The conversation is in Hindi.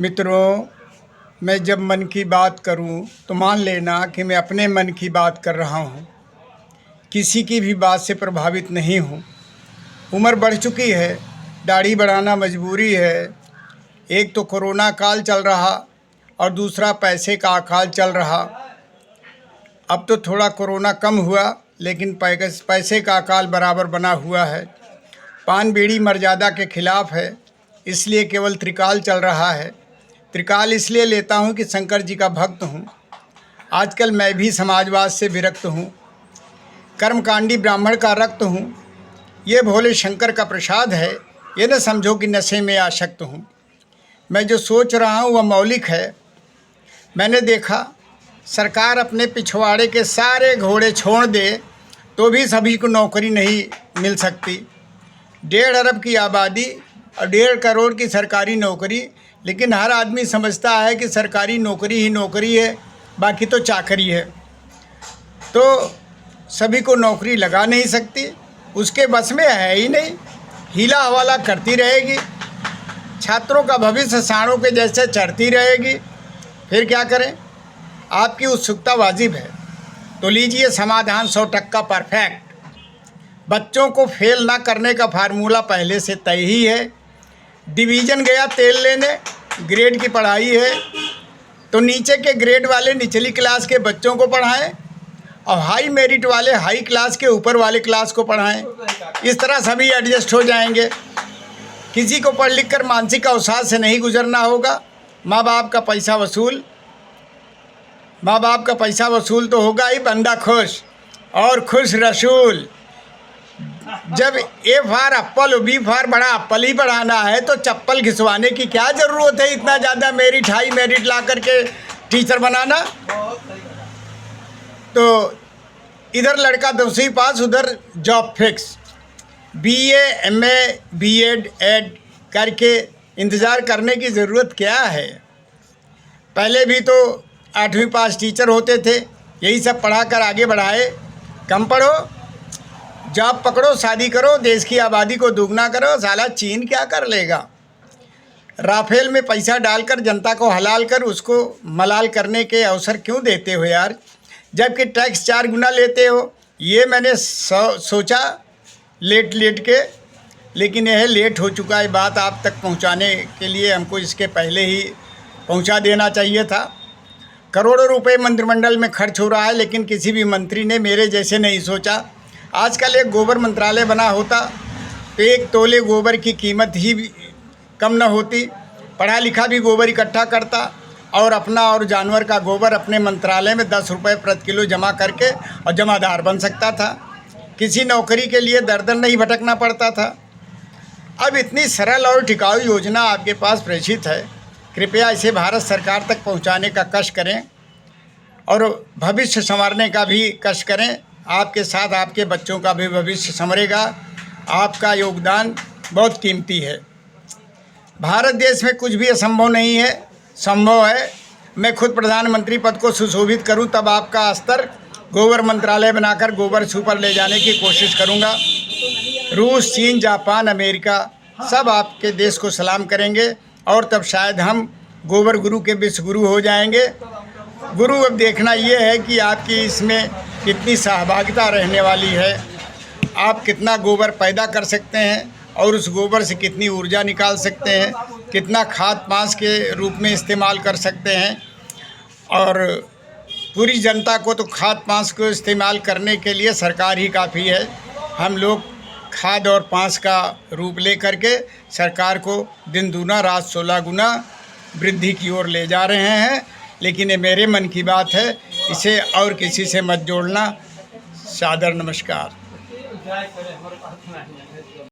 मित्रों, मैं जब मन की बात करूं तो मान लेना कि मैं अपने मन की बात कर रहा हूं। किसी की भी बात से प्रभावित नहीं हूं। उम्र बढ़ चुकी है, दाढ़ी बढ़ाना मजबूरी है। एक तो कोरोना काल चल रहा और दूसरा पैसे का अकाल चल रहा। अब तो थोड़ा कोरोना कम हुआ, लेकिन पैसे का अकाल बराबर बना हुआ है। पान बीड़ी मर्यादा के खिलाफ है, इसलिए केवल त्रिकाल चल रहा है। त्रिकाल इसलिए लेता हूँ कि शंकर जी का भक्त हूँ। आजकल मैं भी समाजवाद से विरक्त हूँ। कर्मकांडी ब्राह्मण का रक्त हूँ। ये भोले शंकर का प्रसाद है। ये न समझो कि नशे में आसक्त हूँ। मैं जो सोच रहा हूँ वह मौलिक है। मैंने देखा, सरकार अपने पिछवाड़े के सारे घोड़े छोड़ दे तो भी सभी को नौकरी नहीं मिल सकती। 1.5 अरब की आबादी और 1.5 करोड़ की सरकारी नौकरी, लेकिन हर आदमी समझता है कि सरकारी नौकरी ही नौकरी है, बाकी तो चाकरी है। तो सभी को नौकरी लगा नहीं सकती, उसके बस में है ही नहीं। हीला हवाला करती रहेगी, छात्रों का भविष्य सांडों के जैसे चढ़ती रहेगी। फिर क्या करें? आपकी उत्सुकता वाजिब है तो लीजिए समाधान 100% परफेक्ट। बच्चों को फेल ना करने का फार्मूला पहले से तय ही है। डिवीज़न गया तेल लेने, ग्रेड की पढ़ाई है तो नीचे के ग्रेड वाले निचली क्लास के बच्चों को पढ़ाएं और हाई मेरिट वाले हाई क्लास के ऊपर वाले क्लास को पढ़ाएं। इस तरह सभी एडजस्ट हो जाएंगे। किसी को पढ़ लिख कर मानसिक अवसाद से नहीं गुजरना होगा। माँ बाप का पैसा वसूल तो होगा ही, बंदा खुश और खुश रसूल। जब A for apple B for बड़ा एप्पल ही पढ़ाना है तो चप्पल घिसवाने की क्या ज़रूरत है? इतना ज़्यादा मेरिट हाई मेरिट ला करके टीचर बनाना। तो इधर लड़का 10वीं पास, उधर job fix. BA MA BEd एड करके इंतज़ार करने की ज़रूरत क्या है? पहले भी तो 8वीं पास टीचर होते थे, यही सब पढ़ा कर आगे बढ़ाए। कम पढ़ो, जॉब पकड़ो, शादी करो, देश की आबादी को दुगना करो। साला चीन क्या कर लेगा? राफेल में पैसा डालकर जनता को हलाल कर उसको मलाल करने के अवसर क्यों देते हो यार, जबकि टैक्स 4 गुना लेते हो। ये मैंने सोचा लेट के, लेकिन यह लेट हो चुका है। बात आप तक पहुंचाने के लिए हमको इसके पहले ही पहुंचा देना चाहिए था। करोड़ों रुपए मंत्रिमंडल में खर्च हो रहा है, लेकिन किसी भी मंत्री ने मेरे जैसे नहीं सोचा। आजकल एक गोबर मंत्रालय बना होता तो 1 तोले गोबर की कीमत ही कम न होती। पढ़ा लिखा भी गोबर इकट्ठा करता और अपना और जानवर का गोबर अपने मंत्रालय में 10 रुपये प्रति किलो जमा करके और जमादार बन सकता था। किसी नौकरी के लिए दर नहीं भटकना पड़ता था। अब इतनी सरल और टिकाऊ योजना आपके पास प्रेषित है। कृपया इसे भारत सरकार तक पहुंचाने का कष्ट करें और भविष्य संवारने का भी कष्ट करें। आपके साथ आपके बच्चों का भी भविष्य संवरेगा। आपका योगदान बहुत कीमती है। भारत देश में कुछ भी असंभव नहीं है, संभव है। मैं खुद प्रधानमंत्री पद को सुशोभित करूं तब आपका स्तर गोबर मंत्रालय बनाकर गोबर सुपर ले जाने की कोशिश करूंगा। रूस, चीन, जापान, अमेरिका सब आपके देश को सलाम करेंगे और तब शायद हम गोबर गुरु के विश्व गुरु हो जाएंगे। गुरु अब देखना ये है कि आपकी इसमें कितनी सहभागिता रहने वाली है। आप कितना गोबर पैदा कर सकते हैं और उस गोबर से कितनी ऊर्जा निकाल सकते हैं, कितना खाद पांस के रूप में इस्तेमाल कर सकते हैं। और पूरी जनता को तो खाद पांस को इस्तेमाल करने के लिए सरकार ही काफ़ी है। हम लोग खाद और पांस का रूप ले करके सरकार को दिन दूना रात 16 गुना वृद्धि की ओर ले जा रहे हैं। लेकिन ये मेरे मन की बात है, इसे और किसी से मत जोड़ना। सादर नमस्कार।